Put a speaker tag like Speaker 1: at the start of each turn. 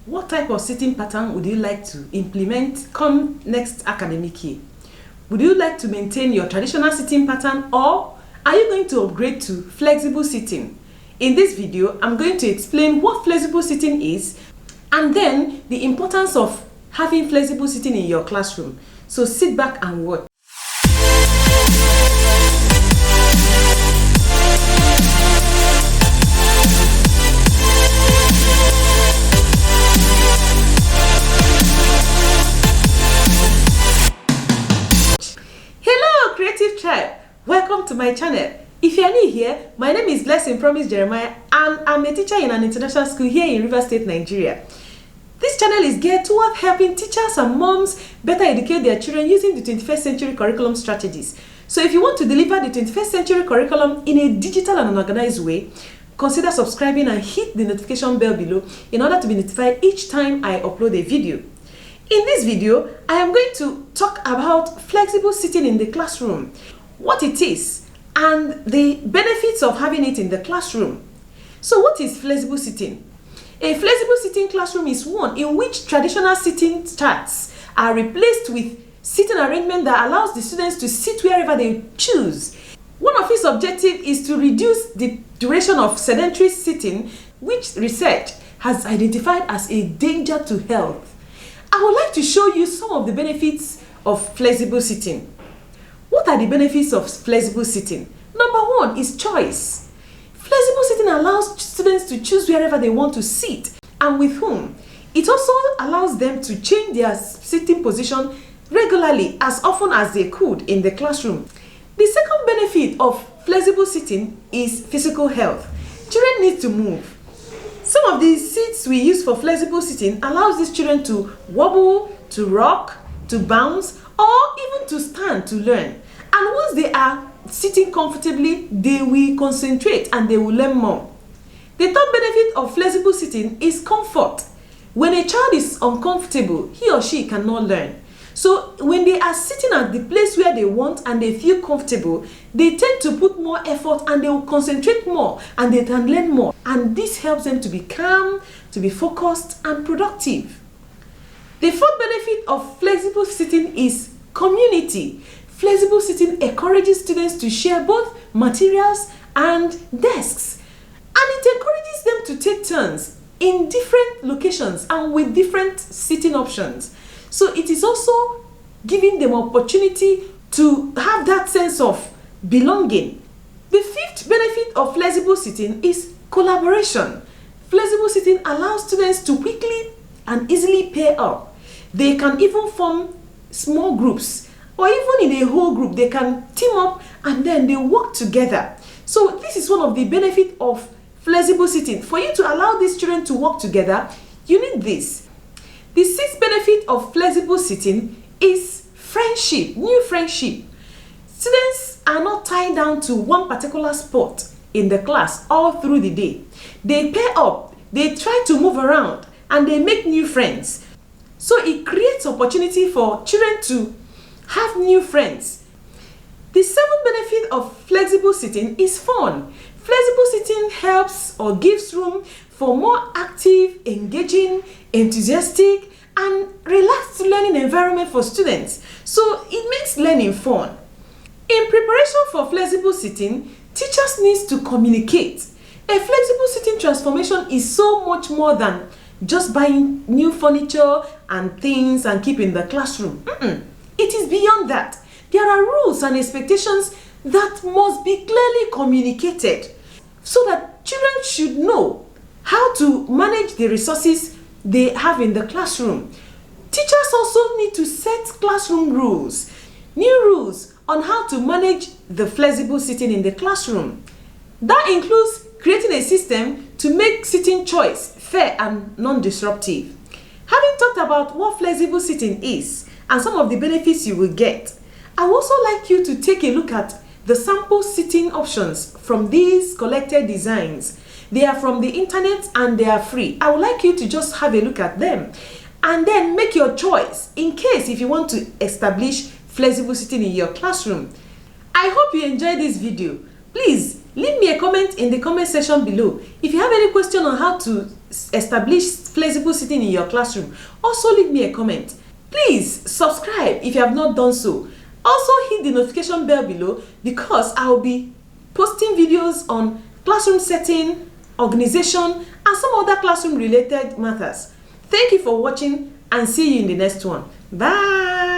Speaker 1: What type of sitting pattern would you like to implement come next academic year? Would you like to maintain your traditional sitting pattern, or are you going to upgrade to flexible sitting? In this video, I'm going to explain what flexible sitting is and then the importance of having flexible sitting in your classroom. So sit back and watch. Welcome to my channel. If you are new here, my name is Blessing Promise Jeremiah and I'm a teacher in an international school here in Rivers State, Nigeria. This channel is geared toward helping teachers and moms better educate their children using the 21st century curriculum strategies. So if you want to deliver the 21st century curriculum in a digital and organized way, consider subscribing and hit the notification bell below in order to be notified each time I upload a video. In this video, I am going to talk about flexible sitting in the classroom, what it is, and the benefits of having it in the classroom. So what is flexible sitting? A flexible sitting classroom is one in which traditional sitting charts are replaced with sitting arrangement that allows the students to sit wherever they choose. One of its objectives is to reduce the duration of sedentary sitting, which research has identified as a danger to health. I would like to show you some of the benefits of flexible sitting. What are the benefits of flexible sitting? Number one is choice. Flexible sitting allows students to choose wherever they want to sit and with whom. It also allows them to change their sitting position regularly as often as they could in the classroom. The second benefit of flexible sitting is physical health. Children need to move. Some of the seats we use for flexible sitting allows these children to wobble, to rock, to bounce, or even to stand to learn. And once they are sitting comfortably, they will concentrate and they will learn more. The third benefit of flexible sitting is comfort. When a child is uncomfortable, he or she cannot learn. So when they are sitting at the place where they want and they feel comfortable, they tend to put more effort and they will concentrate more and they can learn more. And this helps them to be calm, to be focused and productive. The fourth benefit of flexible sitting is community. Flexible sitting encourages students to share both materials and desks. And it encourages them to take turns in different locations and with different sitting options. So it is also giving them opportunity to have that sense of belonging. The fifth benefit of flexible sitting is collaboration. Flexible sitting allows students to quickly and easily pair up. They can even form small groups, or even in a whole group, they can team up and then they work together. So this is one of the benefits of flexible sitting. For you to allow these children to work together, you need this. The sixth benefit of flexible sitting is friendship, new friendship. Students are not tied down to one particular spot in the class all through the day. They pair up, they try to move around, and they make new friends. So it creates opportunity for children to have new friends. The seventh benefit of flexible sitting is fun. Flexible sitting helps or gives room for more active, engaging, enthusiastic, and relaxed learning environment for students. So it makes learning fun. In preparation for flexible sitting, teachers need to communicate. A flexible sitting transformation is so much more than just buying new furniture and things and keeping the classroom. It is beyond that. There are rules and expectations that must be clearly communicated so that children should know how to manage the resources they have in the classroom. Teachers also need to set classroom rules, new rules on how to manage the flexible sitting in the classroom. That includes creating a system to make sitting choice fair and non-disruptive. Having talked about what flexible sitting is and some of the benefits you will get, I would also like you to take a look at the sample sitting options from these collected designs. They are from the internet and they are free. I would like you to just have a look at them and then make your choice in case if you want to establish flexible sitting in your classroom. I hope you enjoyed this video. Please leave me a comment in the comment section below. If you have any question on how to establish flexible seating in your classroom, also leave me a comment. Please subscribe if you have not done so. Also hit the notification bell below because I will be posting videos on classroom setting, organization, and some other classroom related matters. Thank you for watching and see you in the next one. Bye.